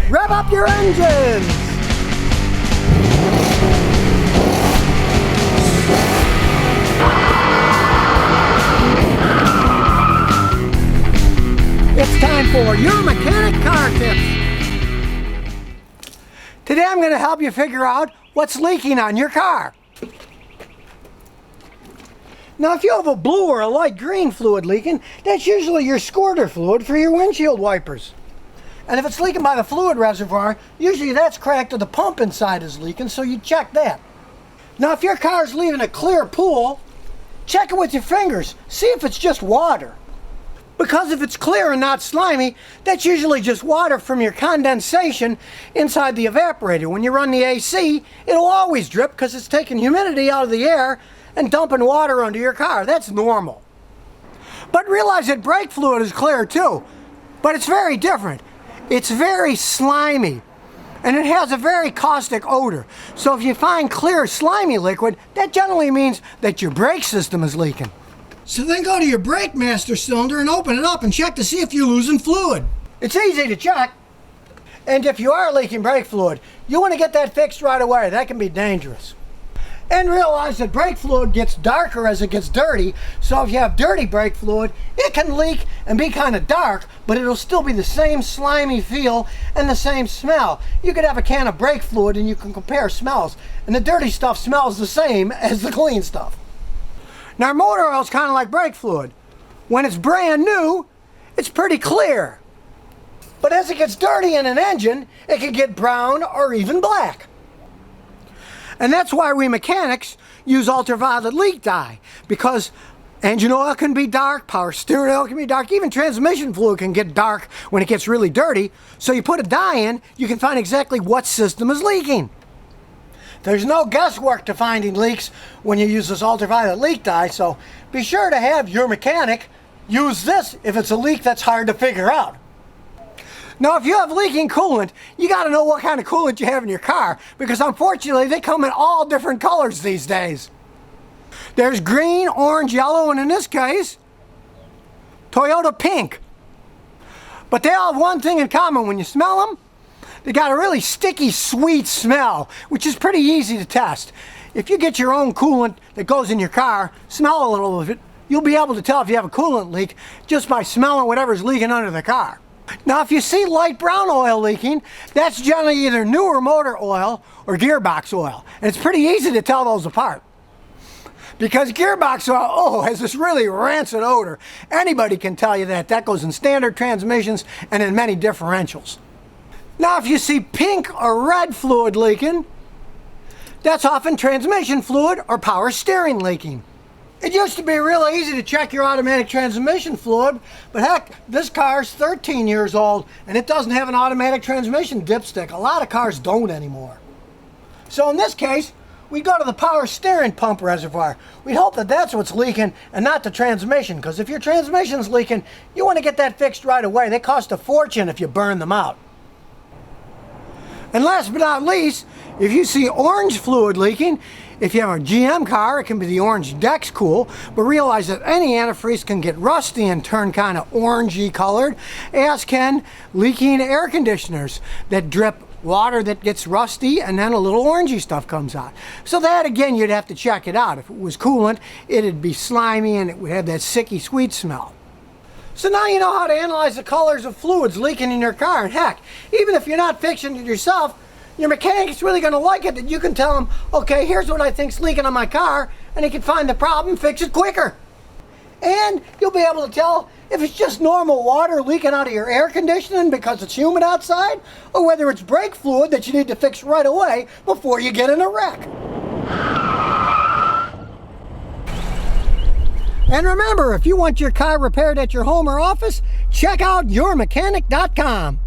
Rev up your engines! It's time for your mechanic car tips. Today I'm going to help you figure out what's leaking on your car. Now if you have a blue or a light green fluid leaking, that's usually your squirter fluid for your windshield wipers. And if it's leaking by the fluid reservoir, usually that's cracked or the pump inside is leaking, so you check that. Now if your car's leaving a clear pool, check it with your fingers. See if it's just water. Because if it's clear and not slimy, that's usually just water from your condensation inside the evaporator. When you run the AC, it'll always drip because it's taking humidity out of the air and dumping water under your car. That's normal. But realize that brake fluid is clear too, but it's very different. It's very slimy, and it has a very caustic odor. So if you find clear, slimy liquid, that generally means that your brake system is leaking. So then go to your brake master cylinder and open it up and check to see if you're losing fluid. It's easy to check. And if you are leaking brake fluid, you want to get that fixed right away. That can be dangerous. And realize that brake fluid gets darker as it gets dirty, so if you have dirty brake fluid, it can leak and be kind of dark, but it'll still be the same slimy feel and the same smell. You could have a can of brake fluid and you can compare smells, and the dirty stuff smells the same as the clean stuff. Now motor oil is kind of like brake fluid. When it's brand new, it's pretty clear. But as it gets dirty in an engine, it can get brown or even black. And that's why we mechanics use ultraviolet leak dye, because engine oil can be dark, power steering oil can be dark, even transmission fluid can get dark when it gets really dirty. So you put a dye in, you can find exactly what system is leaking. There's no guesswork to finding leaks when you use this ultraviolet leak dye, so be sure to have your mechanic use this if it's a leak that's hard to figure out. Now if you have leaking coolant, you got to know what kind of coolant you have in your car, because unfortunately they come in all different colors these days. There's green, orange, yellow, and in this case, Toyota pink. But they all have one thing in common: when you smell them, they got a really sticky, sweet smell, which is pretty easy to test. If you get your own coolant that goes in your car, smell a little of it, you'll be able to tell if you have a coolant leak just by smelling whatever's leaking under the car. Now if you see light brown oil leaking, that's generally either newer motor oil or gearbox oil. And it's pretty easy to tell those apart. Because gearbox oil, has this really rancid odor. Anybody can tell you that. That goes in standard transmissions and in many differentials. Now if you see pink or red fluid leaking, that's often transmission fluid or power steering leaking. It used to be really easy to check your automatic transmission fluid, but heck, this car's 13 years old and it doesn't have an automatic transmission dipstick. A lot of cars don't anymore. So in this case, we go to the power steering pump reservoir. We hope that that's what's leaking and not the transmission, because if your transmission's leaking, you want to get that fixed right away. They cost a fortune if you burn them out. And last but not least, if you see orange fluid leaking, if you have a GM car, it can be the orange deck's cool, but realize that any antifreeze can get rusty and turn kind of orangey colored, as can leaking air conditioners that drip water that gets rusty and then a little orangey stuff comes out. So that again, you'd have to check it out. If it was coolant, it'd be slimy and it would have that sicky sweet smell. So now you know how to analyze the colors of fluids leaking in your car. And heck, even if you're not fixing it yourself, your mechanic's really going to like it that you can tell him, okay, here's what I think's leaking on my car, and he can find the problem, fix it quicker. And you'll be able to tell if it's just normal water leaking out of your air conditioning because it's humid outside, or whether it's brake fluid that you need to fix right away before you get in a wreck. And remember, if you want your car repaired at your home or office, check out yourmechanic.com.